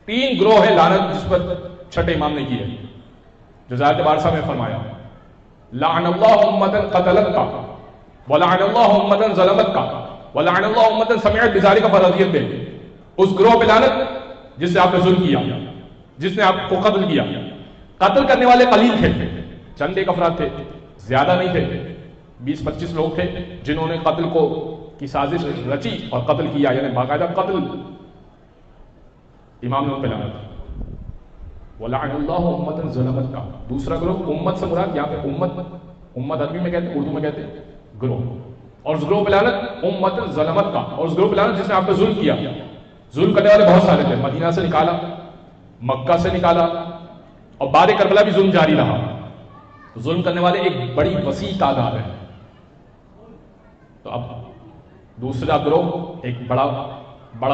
تین گروہ ہے لعنت جس پر چھٹے امام نے کی ہے، جو ذات بارسا میں فرمایا لعن اللہ امتا قتلت کا ولعن اللہ امتا ظلمت کا ولعن اللہ امتا سمعت بذالک فرضیت بے. اس گروہ پہ لعنت جس نے آپ نے ظلم کیا، جس نے آپ کو قتل کیا. قتل کرنے والے قلیل تھے، چند ایک افراد تھے، زیادہ نہیں تھے، 20-25 لوگ تھے جنہوں نے قتل کو کی سازش رچی اور قتل کیا، یعنی باقاعدہ قتل. امام نے ان پہ لعنت وَلَعَنَ اللَّهُ أُمَّةً ظَلَمَتْ کا. دوسرا گروہ امت سے مراد یہاں پہ امت عربی میں کہتے ہیں، اردو میں کہتے ہیں گروہ. اور اس گروہ پہ لعنت امت ظلمت کا، اور اس گروہ پہ لعنت جس نے آپ پہ ظلم کیا. ظلم کرنے والے بہت سارے تھے، مدینہ سے نکالا، مکہ سے نکالا، اور بعد کربلا بھی ظلم جاری رہا. ظلم کرنے والے ایک بڑی وسیع تعداد ہے. تو اب دوسرا گروہ ایک بڑا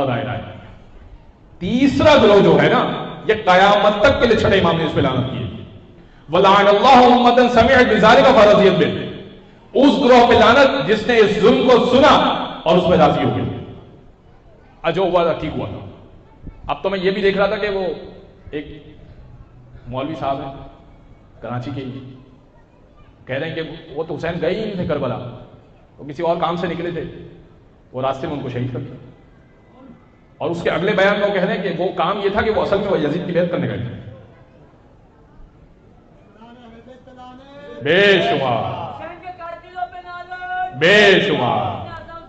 دائرہ ہے. تیسرا گروہ جو ہے نا، یہ قیامت تک کے لیے چھٹے امام نے اس پہ لعنت کی ہے. وَلَعَنَ اللَّهُ أُمَّةً سَمِعَتْ بِذَلِكَ فَرَضِيَتْ بِهِ. اس گروہ پہ لعنت جس نے اس ظلم کو سنا اور اس پہ راضی ہو گیا. جو ہوا تھا ٹھیک ہوا تھا. اب تو میں یہ بھی دیکھ رہا تھا کہ وہ ایک مولوی صاحب ہیں کراچی کے، کہہ رہے ہیں کہ وہ تو حسین گئے ہی نہیں تھے کربلا، وہ کسی اور کام سے نکلے تھے، وہ راستے میں ان کو شہید کر دیا. اور اس کے اگلے بیان میں وہ کہہ رہے ہیں کہ وہ کام یہ تھا کہ وہ اصل میں وہ یزید کی بیعت کرنے گئے تھے. بے شمار